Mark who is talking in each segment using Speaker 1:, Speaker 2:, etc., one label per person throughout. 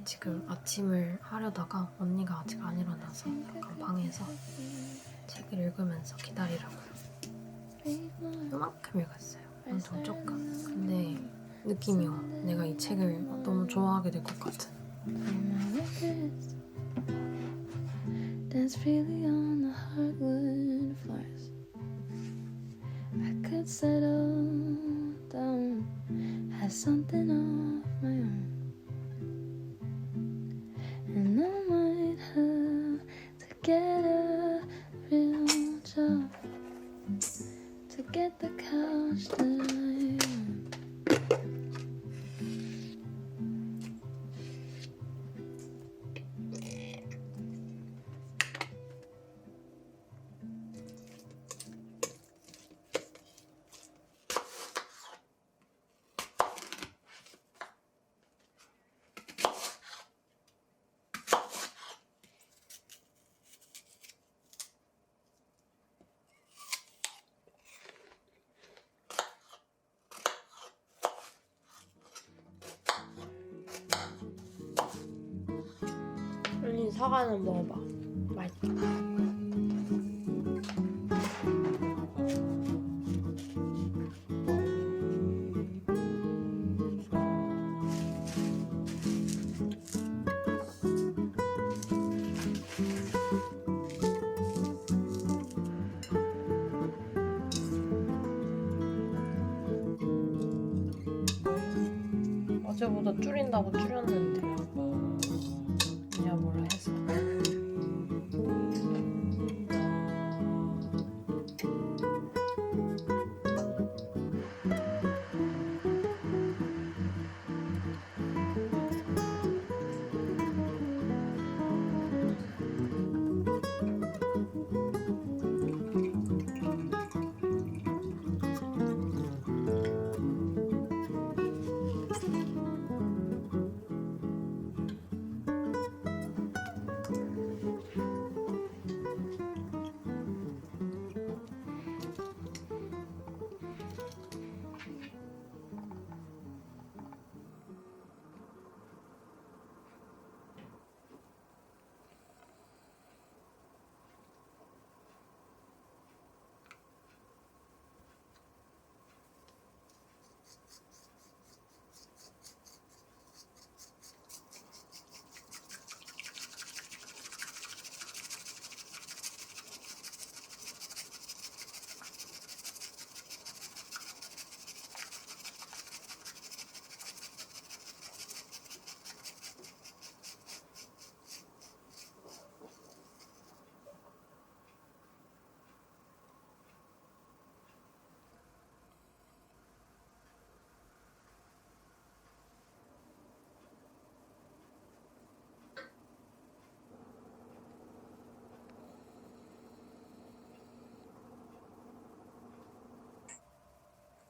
Speaker 1: 지금 아침을 하려다가 언니가 아직 안 일어나서 약간 방에서 책을 읽으면서 기다리라고요. 이만큼 읽었어요. 엄청 조금. 근데 느낌이 와. 내가 이 책을 너무 좋아하게 될 것 같은. Dance freely on the hardwood floors. I could settle down, have something of my own, and I might have to get a real job to get the couch that I own. 언니 사과는 먹어봐. 맛있다. 어제보다 줄인다고 줄였는데 그냥 뭐라 해서.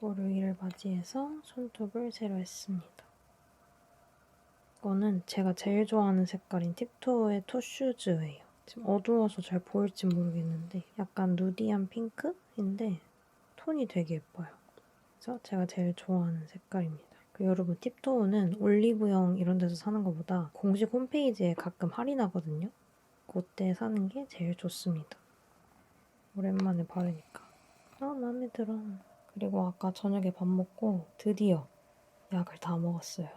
Speaker 1: 월요일을 맞이해서 손톱을 새로 했습니다. 이거는 제가 제일 좋아하는 색깔인 팁토의 토슈즈예요. 지금 어두워서 잘 보일지 모르겠는데 약간 누디한 핑크인데 톤이 되게 예뻐요. 그래서 제가 제일 좋아하는 색깔입니다. 여러분, 팁토는 올리브영 이런 데서 사는 것보다 공식 홈페이지에 가끔 할인하거든요. 그때 사는 게 제일 좋습니다. 오랜만에 바르니까 마음에 들어. 그리고 아까 저녁에 밥 먹고 드디어 약을 다 먹었어요.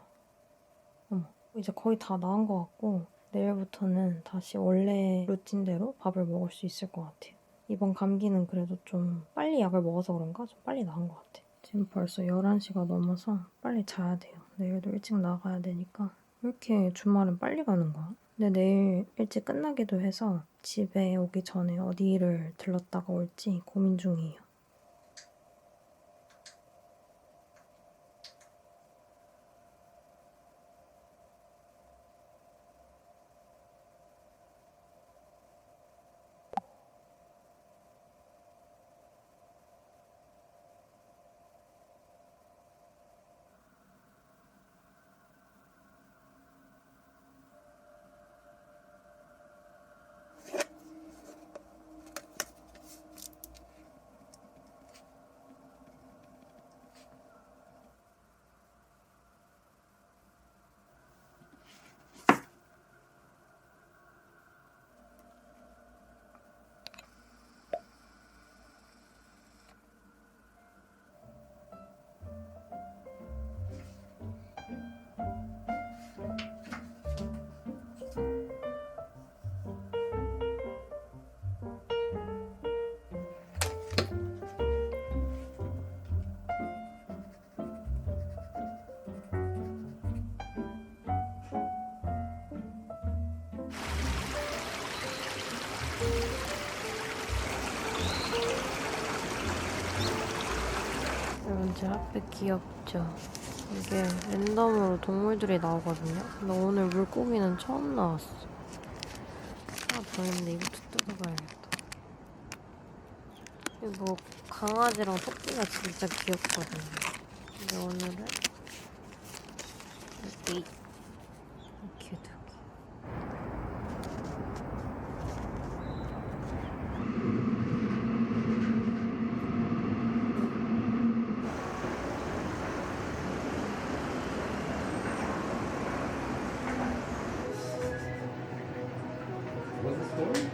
Speaker 1: 어머, 이제 거의 다 나은 것 같고 내일부터는 다시 원래 루틴대로 밥을 먹을 수 있을 것 같아요. 이번 감기는 그래도 좀 빨리 약을 먹어서 그런가 좀 빨리 나은 것 같아요. 지금 벌써 11시가 넘어서 빨리 자야 돼요. 내일도 일찍 나가야 되니까. 왜 이렇게 주말은 빨리 가는 거야? 근데 내일 일찍 끝나기도 해서 집에 오기 전에 어디를 들렀다가 올지 고민 중이에요. 여러분 제 핫팩 귀엽죠? 이게 랜덤으로 동물들이 나오거든요. 근데 오늘 물고기는 처음 나왔어. 하나 더 있는데 이것도 뜯어봐야겠다. 이거 강아지랑 토끼가 진짜 귀엽거든요. 근데 오늘은 이 개두기.
Speaker 2: What's the story?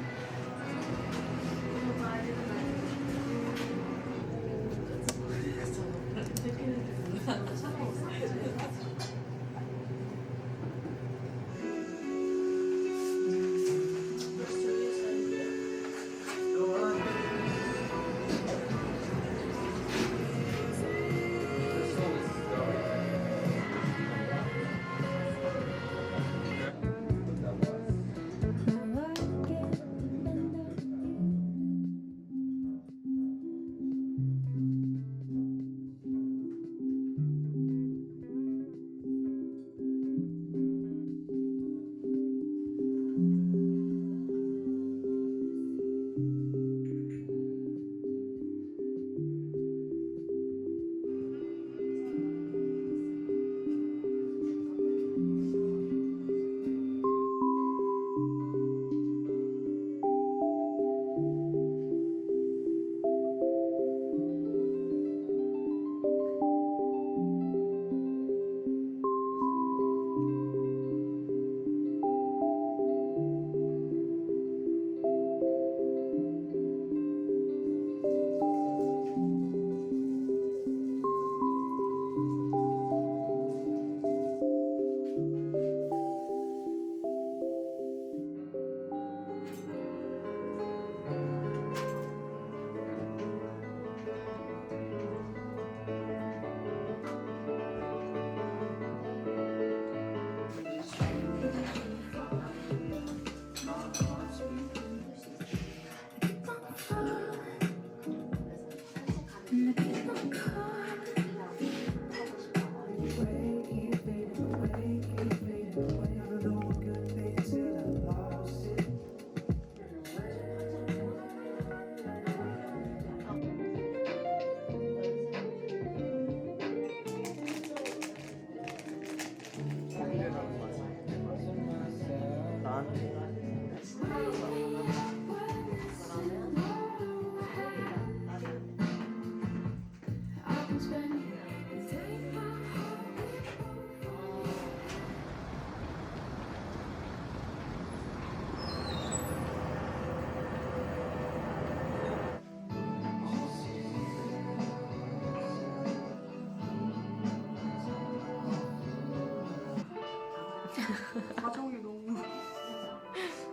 Speaker 3: 과정이 너무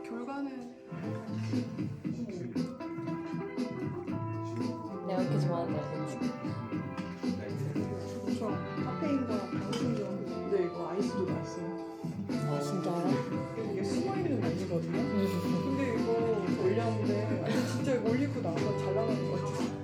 Speaker 3: 결과는
Speaker 1: 내가 이렇게 좋아하는 거 알겠지?
Speaker 3: 저 카페인과 방송용 근데 이거 아이스도 맛있어요.
Speaker 1: 아 진짜요?
Speaker 3: 이게 숨어있는 아니거든요. 근데 이거 올렸는데 아니, 진짜 이거 올리고 나서 잘 나가는 것 같아요.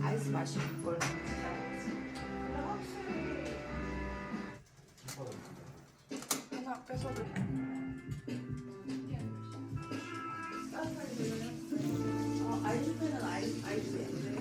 Speaker 4: 아이스 마실 걸.
Speaker 3: 하나 뺏어드릴게요.
Speaker 4: 아이스는 아이스인데.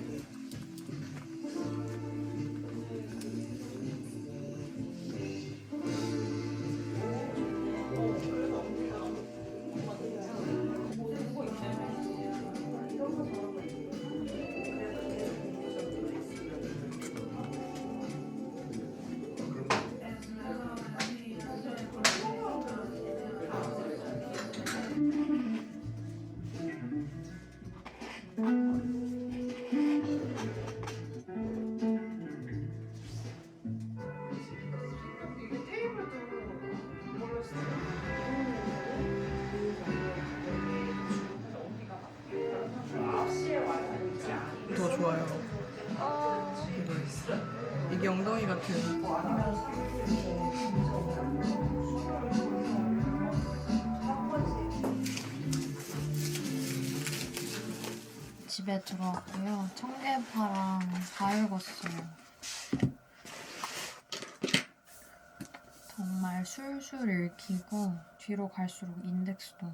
Speaker 3: 고양이 같은.
Speaker 1: 집에 들어왔고요. 청개파랑 다 읽었어요. 정말 술술 읽히고 뒤로 갈수록 인덱스도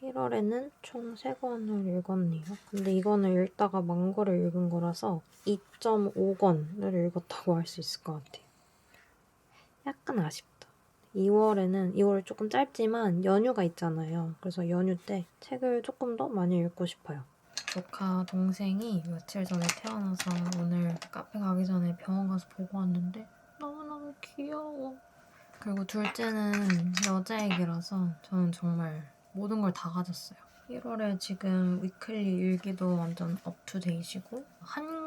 Speaker 1: (1월에는) 총 3권을 읽었네요. 근데 이거는 읽다가 망고를 읽은 거라서 2.5권을 읽었다고 할 수 있을 것 같아요. 약간 아쉽다. 2월 조금 짧지만 연휴가 있잖아요. 그래서 연휴 때 책을 조금 더 많이 읽고 싶어요. 조카 동생이 며칠 전에 태어나서 오늘 카페 가기 전에 병원 가서 보고 왔는데 너무너무 귀여워. 그리고 둘째는 여자애기라서 저는 정말 모든 걸 다 가졌어요. 1월에 지금 위클리 일기도 완전 업투데이시고 한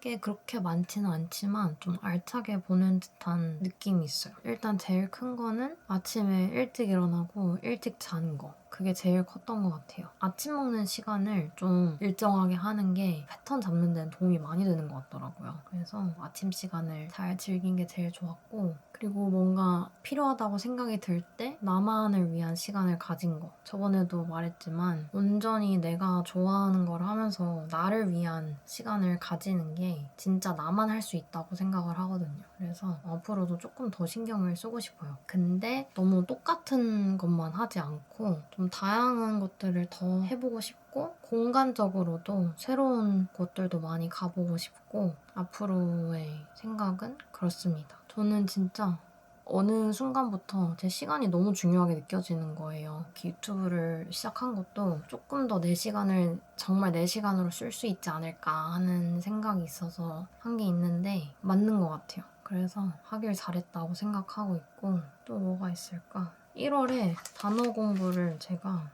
Speaker 1: 게 그렇게 많지는 않지만 좀 알차게 보는 듯한 느낌이 있어요. 일단 제일 큰 거는 아침에 일찍 일어나고 일찍 자는 거. 그게 제일 컸던 것 같아요. 아침 먹는 시간을 좀 일정하게 하는 게 패턴 잡는 데는 도움이 많이 되는 것 같더라고요. 그래서 아침 시간을 잘 즐긴 게 제일 좋았고 그리고 뭔가 필요하다고 생각이 들 때 나만을 위한 시간을 가진 거. 저번에도 말했지만 온전히 내가 좋아하는 걸 하면서 나를 위한 시간을 가지는 게 진짜 나만 할 수 있다고 생각을 하거든요. 그래서 앞으로도 조금 더 신경을 쓰고 싶어요. 근데 너무 똑같은 것만 하지 않고 좀 다양한 것들을 더 해보고 싶고 공간적으로도 새로운 곳들도 많이 가보고 싶고 앞으로의 생각은 그렇습니다. 저는 진짜 어느 순간부터 제 시간이 너무 중요하게 느껴지는 거예요. 유튜브를 시작한 것도 조금 더 내 시간을 정말 내 시간으로 쓸 수 있지 않을까 하는 생각이 있어서 한 게 있는데 맞는 것 같아요. 그래서 하길 잘했다고 생각하고 있고 또 뭐가 있을까? 1월에 단어 공부를 제가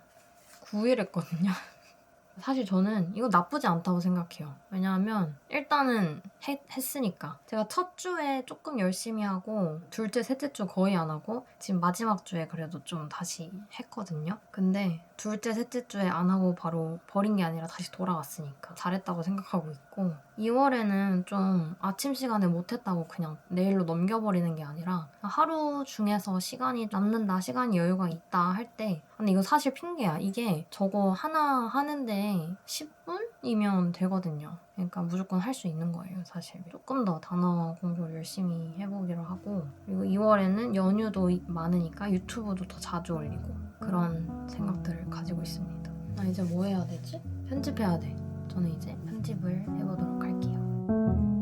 Speaker 1: 9일 했거든요. 사실 저는 이거 나쁘지 않다고 생각해요. 왜냐하면 일단은 했으니까. 제가 첫 주에 조금 열심히 하고 둘째, 셋째 주 거의 안 하고 지금 마지막 주에 그래도 좀 다시 했거든요. 근데 둘째, 셋째 주에 안 하고 바로 버린 게 아니라 다시 돌아왔으니까 잘했다고 생각하고 있고 2월에는 좀 아침 시간에 못했다고 그냥 내일로 넘겨버리는 게 아니라 하루 중에서 시간이 남는다, 시간이 여유가 있다 할 때 근데 이거 사실 핑계야. 이게 저거 하나 하는데 10분이면 되거든요. 그러니까 무조건 할 수 있는 거예요, 사실. 조금 더 단어 공부를 열심히 해보기로 하고 그리고 2월에는 연휴도 많으니까 유튜브도 더 자주 올리고 그런 생각들을 가지고 있습니다. 나 이제 뭐 해야 되지? 편집해야 돼. 저는 이제 편집을 해보도록 할게요.